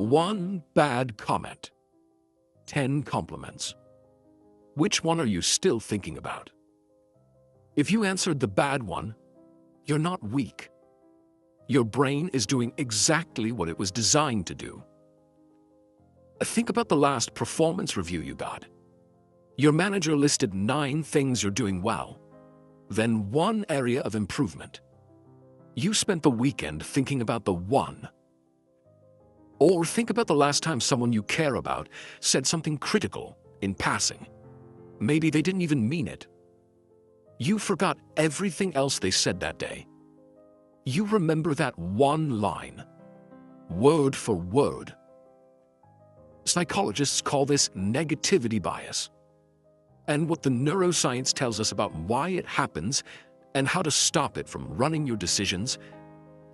One bad comment, 10 compliments. Which one are you still thinking about? If you answered the bad one, you're not weak. Your brain is doing exactly what it was designed to do. Think about the last performance review you got. Your manager listed 9 things you're doing well, then 1 area of improvement. You spent the weekend thinking about the one. Or think about the last time someone you care about said something critical in passing. Maybe they didn't even mean it. You forgot everything else they said that day. You remember that one line, word for word. Psychologists call this negativity bias. And what the neuroscience tells us about why it happens and how to stop it from running your decisions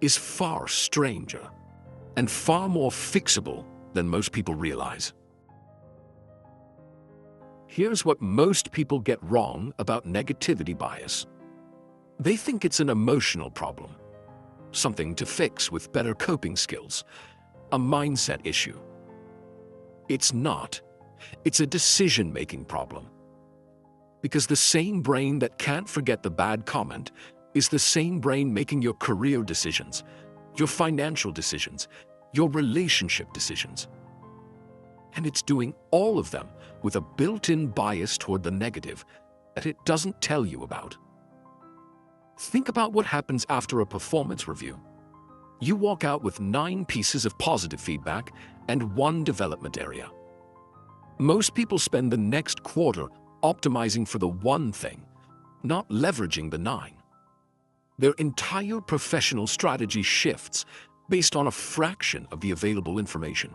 is far stranger and far more fixable than most people realize. Here's what most people get wrong about negativity bias. They think it's an emotional problem, something to fix with better coping skills, a mindset issue. It's not. It's a decision-making problem. Because the same brain that can't forget the bad comment is the same brain making your career decisions, your financial decisions, your relationship decisions. And it's doing all of them with a built-in bias toward the negative that it doesn't tell you about. Think about what happens after a performance review. You walk out with 9 pieces of positive feedback and 1 development area. Most people spend the next quarter optimizing for the one thing, not leveraging the 9. Their entire professional strategy shifts based on a fraction of the available information.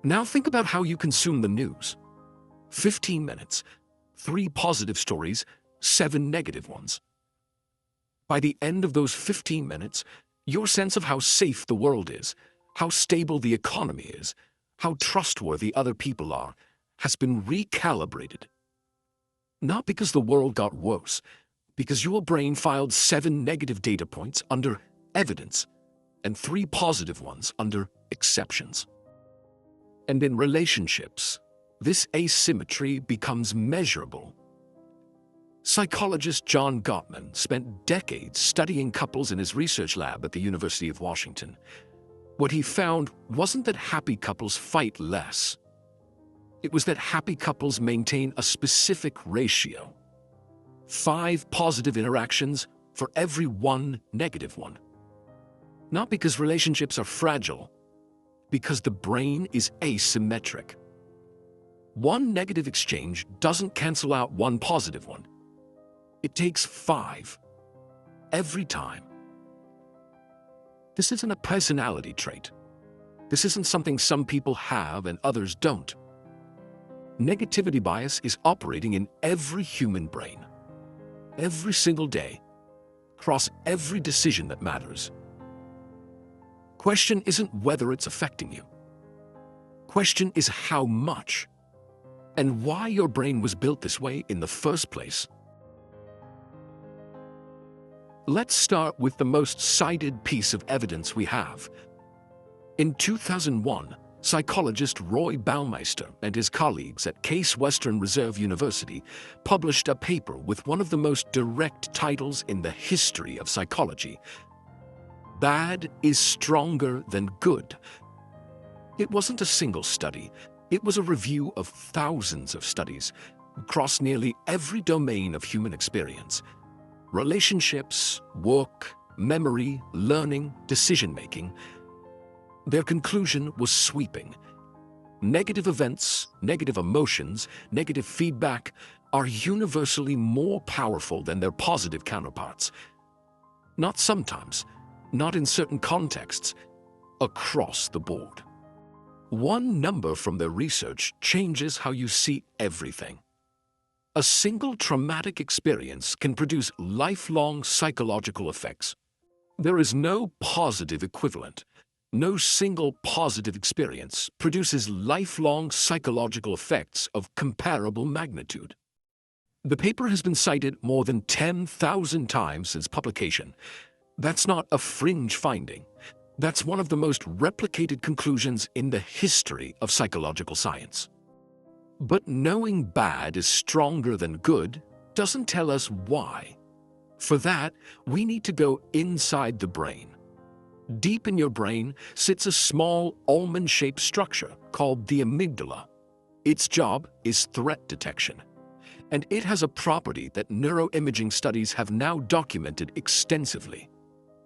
Now think about how you consume the news. 15 minutes, 3 positive stories, 7 negative ones. By the end of those 15 minutes, your sense of how safe the world is, how stable the economy is, how trustworthy other people are, has been recalibrated. Not because the world got worse, because your brain filed 7 negative data points under evidence and 3 positive ones under exceptions. And in relationships, this asymmetry becomes measurable. Psychologist John Gottman spent decades studying couples in his research lab at the University of Washington. What he found wasn't that happy couples fight less. It was that happy couples maintain a specific ratio. 5 positive interactions for every 1 negative one. Not because relationships are fragile, because the brain is asymmetric. 1 negative exchange doesn't cancel out 1 positive one. It takes 5 every time. This isn't a personality trait. This isn't something some people have and others don't. Negativity bias is operating in every human brain, every single day, across every decision that matters. Question isn't whether it's affecting you. Question is how much, and why your brain was built this way in the first place. Let's start with the most cited piece of evidence we have. In 2001, psychologist Roy Baumeister and his colleagues at Case Western Reserve University published a paper with one of the most direct titles in the history of psychology. Bad is stronger than good. It wasn't a single study. It was a review of thousands of studies across nearly every domain of human experience. Relationships, work, memory, learning, decision-making. Their conclusion was sweeping. Negative events, negative emotions, negative feedback are universally more powerful than their positive counterparts. Not sometimes, not in certain contexts, across the board. One number from their research changes how you see everything. A single traumatic experience can produce lifelong psychological effects. There is no positive equivalent. No single positive experience produces lifelong psychological effects of comparable magnitude. The paper has been cited more than 10,000 times since publication. That's not a fringe finding. That's one of the most replicated conclusions in the history of psychological science. But knowing bad is stronger than good doesn't tell us why. For that, we need to go inside the brain. Deep in your brain sits a small almond-shaped structure called the amygdala. Its job is threat detection, and it has a property that neuroimaging studies have now documented extensively.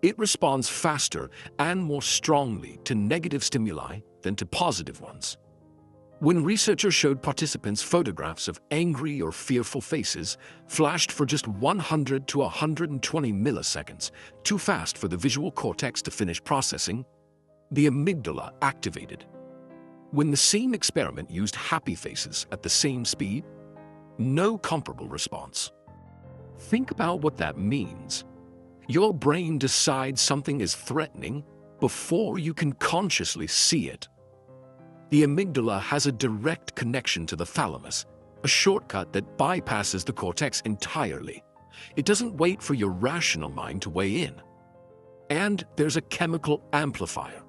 It responds faster and more strongly to negative stimuli than to positive ones. When researchers showed participants photographs of angry or fearful faces flashed for just 100 to 120 milliseconds, too fast for the visual cortex to finish processing, the amygdala activated. When the same experiment used happy faces at the same speed, no comparable response. Think about what that means. Your brain decides something is threatening before you can consciously see it. The amygdala has a direct connection to the thalamus, a shortcut that bypasses the cortex entirely. It doesn't wait for your rational mind to weigh in. And there's a chemical amplifier.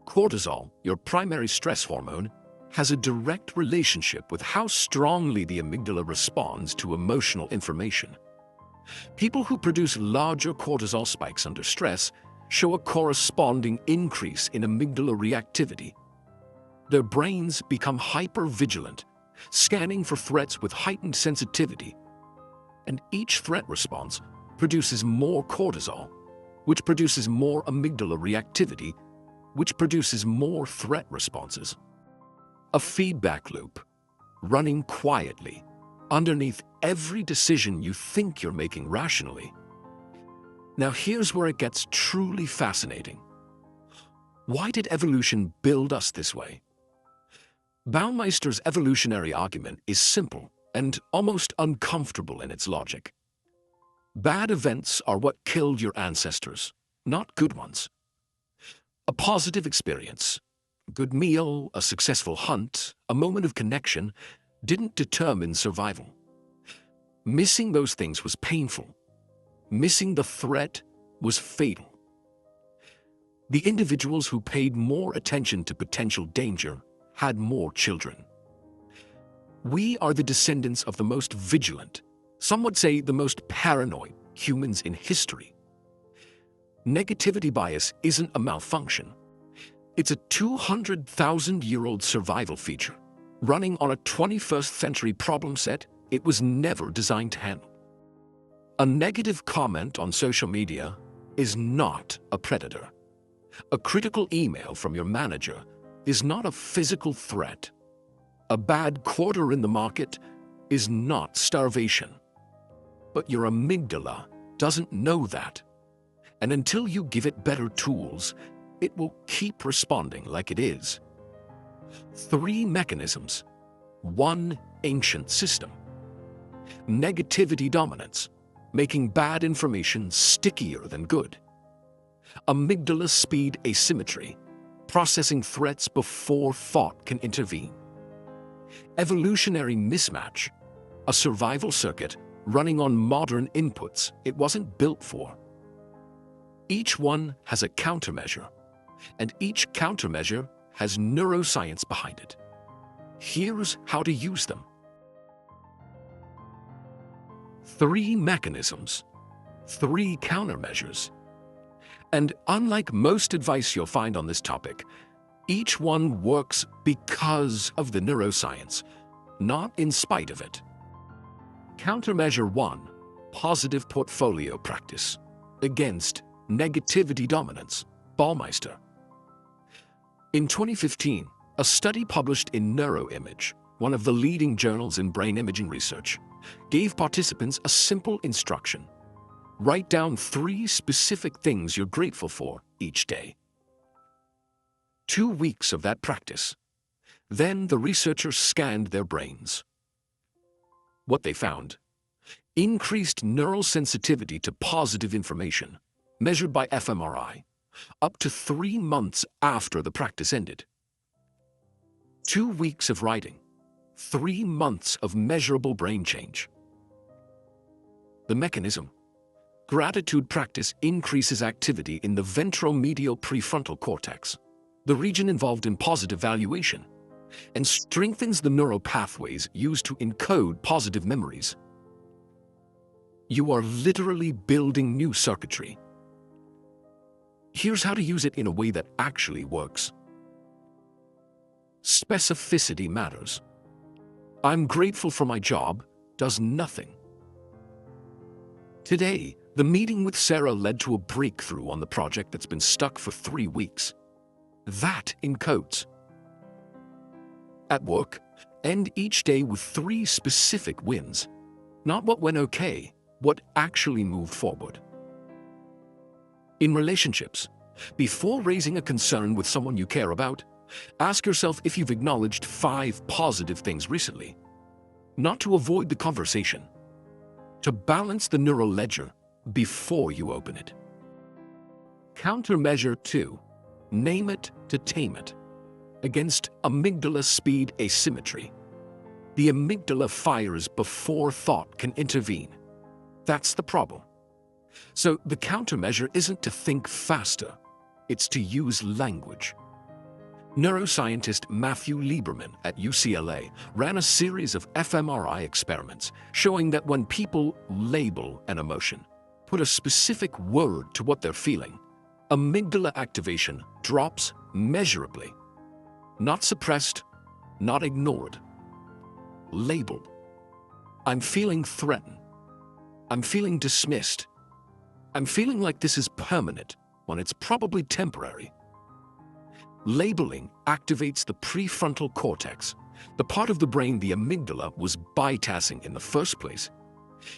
Cortisol, your primary stress hormone, has a direct relationship with how strongly the amygdala responds to emotional information. People who produce larger cortisol spikes under stress show a corresponding increase in amygdala reactivity. Their brains become hyper-vigilant, scanning for threats with heightened sensitivity. And each threat response produces more cortisol, which produces more amygdala reactivity, which produces more threat responses. A feedback loop, running quietly, underneath every decision you think you're making rationally. Now here's where it gets truly fascinating. Why did evolution build us this way? Baumeister's evolutionary argument is simple and almost uncomfortable in its logic. Bad events are what killed your ancestors, not good ones. A positive experience, a good meal, a successful hunt, a moment of connection, didn't determine survival. Missing those things was painful. Missing the threat was fatal. The individuals who paid more attention to potential danger had more children. We are the descendants of the most vigilant, some would say the most paranoid humans in history. Negativity bias isn't a malfunction. It's a 200,000-year-old survival feature, running on a 21st century problem set it was never designed to handle. A negative comment on social media is not a predator. A critical email from your manager is not a physical threat. A bad quarter in the market is not starvation. But your amygdala doesn't know that. And until you give it better tools, it will keep responding like it is. 3 mechanisms, 1 ancient system. Negativity dominance, making bad information stickier than good. Amygdala speed asymmetry, processing threats before thought can intervene. Evolutionary mismatch, a survival circuit running on modern inputs it wasn't built for. Each one has a countermeasure, and each countermeasure has neuroscience behind it. Here's how to use them. 3 mechanisms, 3 countermeasures. And unlike most advice you'll find on this topic, each one works because of the neuroscience, not in spite of it. Countermeasure 1, positive portfolio practice against negativity dominance, Baumeister. In 2015, a study published in NeuroImage, one of the leading journals in brain imaging research, gave participants a simple instruction. Write down 3 specific things you're grateful for each day. 2 weeks of that practice. Then the researchers scanned their brains. What they found: increased neural sensitivity to positive information, measured by fMRI, up to 3 months after the practice ended. 2 weeks of writing, 3 months of measurable brain change. The mechanism: Gratitude practice increases activity in the ventromedial prefrontal cortex, the region involved in positive valuation, and strengthens the neural pathways used to encode positive memories. You are literally building new circuitry. Here's how to use it in a way that actually works. Specificity matters. I'm grateful for my job does nothing. Today, the meeting with Sarah led to a breakthrough on the project that's been stuck for 3 weeks. That encodes. At work, end each day with 3 specific wins. Not what went okay, what actually moved forward. In relationships, before raising a concern with someone you care about, ask yourself if you've acknowledged 5 positive things recently. Not to avoid the conversation, to balance the neural ledger before you open it. Countermeasure 2, name it to tame it. Against amygdala speed asymmetry. The amygdala fires before thought can intervene. That's the problem. So the countermeasure isn't to think faster, it's to use language. Neuroscientist Matthew Lieberman at UCLA ran a series of fMRI experiments showing that when people label an emotion, put a specific word to what they're feeling, amygdala activation drops measurably. Not suppressed, not ignored. Labeled. I'm feeling threatened. I'm feeling dismissed. I'm feeling like this is permanent when it's probably temporary. Labeling activates the prefrontal cortex, the part of the brain the amygdala was bypassing in the first place.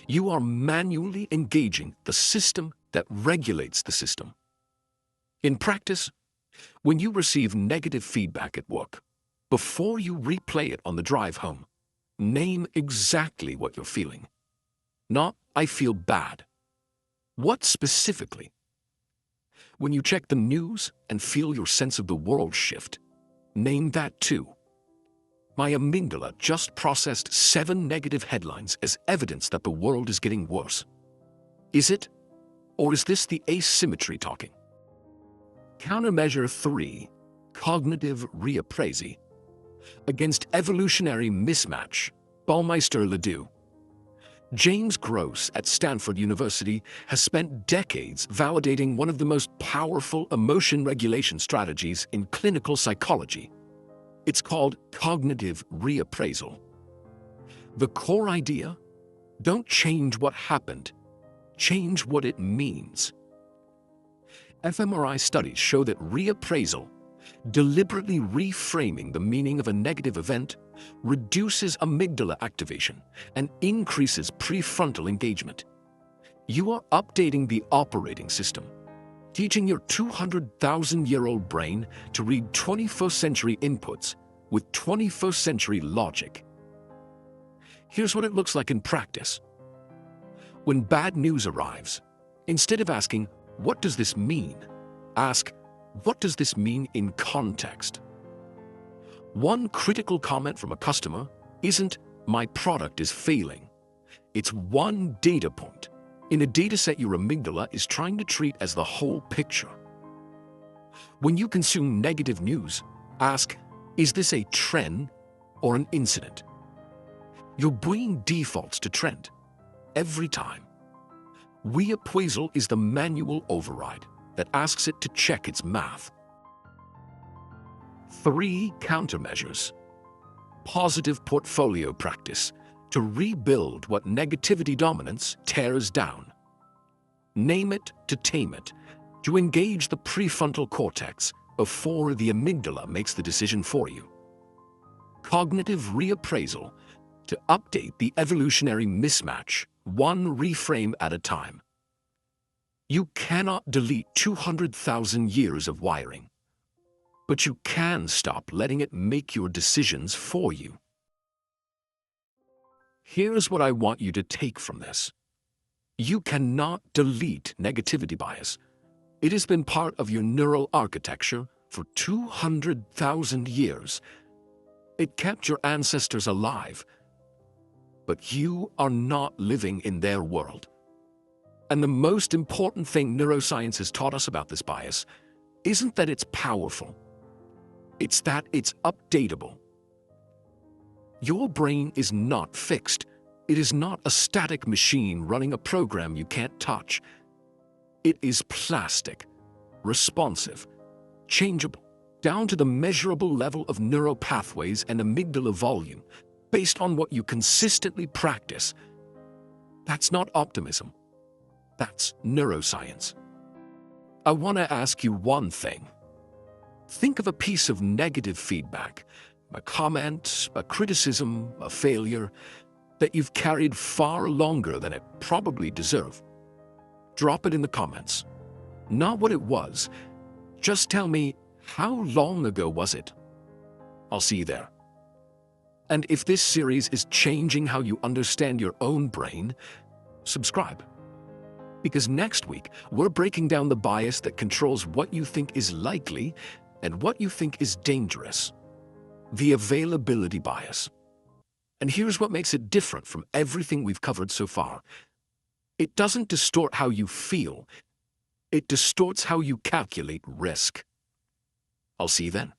You are manually engaging the system that regulates the system. In practice, when you receive negative feedback at work, before you replay it on the drive home, name exactly what you're feeling. Not, I feel bad. What specifically? When you check the news and feel your sense of the world shift, name that too. My amygdala just processed 7 negative headlines as evidence that the world is getting worse. Is it? Or is this the asymmetry talking? Countermeasure 3, cognitive reappraisal. Against evolutionary mismatch, Baumeister Ledoux. James Gross at Stanford University has spent decades validating one of the most powerful emotion regulation strategies in clinical psychology. It's called cognitive reappraisal. The core idea? Don't change what happened, change what it means. fMRI studies show that reappraisal, deliberately reframing the meaning of a negative event, reduces amygdala activation and increases prefrontal engagement. You are updating the operating system, teaching your 200,000-year-old brain to read 21st century inputs with 21st century logic. Here's what it looks like in practice. When bad news arrives, instead of asking, "What does this mean?" ask, "What does this mean in context?" One critical comment from a customer isn't, "My product is failing." It's one data point in a dataset your amygdala is trying to treat as the whole picture. When you consume negative news, ask, "Is this a trend or an incident?" Your brain defaults to trend every time. Reappraisal is the manual override that asks it to check its math. 3 countermeasures. Positive portfolio practice to rebuild what negativity dominance tears down. Name it to tame it, to engage the prefrontal cortex before the amygdala makes the decision for you. Cognitive reappraisal to update the evolutionary mismatch, one reframe at a time. You cannot delete 200,000 years of wiring, but you can stop letting it make your decisions for you. Here's what I want you to take from this. You cannot delete negativity bias. It has been part of your neural architecture for 200,000 years. It kept your ancestors alive, but you are not living in their world. And the most important thing neuroscience has taught us about this bias isn't that it's powerful. It's that it's updatable. Your brain is not fixed. It is not a static machine running a program you can't touch. It is plastic, responsive, changeable, down to the measurable level of neural pathways and amygdala volume, based on what you consistently practice. That's not optimism. That's neuroscience. I want to ask you one thing. Think of a piece of negative feedback, a comment, a criticism, a failure, that you've carried far longer than it probably deserved. Drop it in the comments. Not what it was. Just tell me, how long ago was it? I'll see you there. And if this series is changing how you understand your own brain, subscribe. Because next week, we're breaking down the bias that controls what you think is likely and what you think is dangerous. The availability bias. And here's what makes it different from everything we've covered so far. It doesn't distort how you feel. It distorts how you calculate risk. I'll see you then.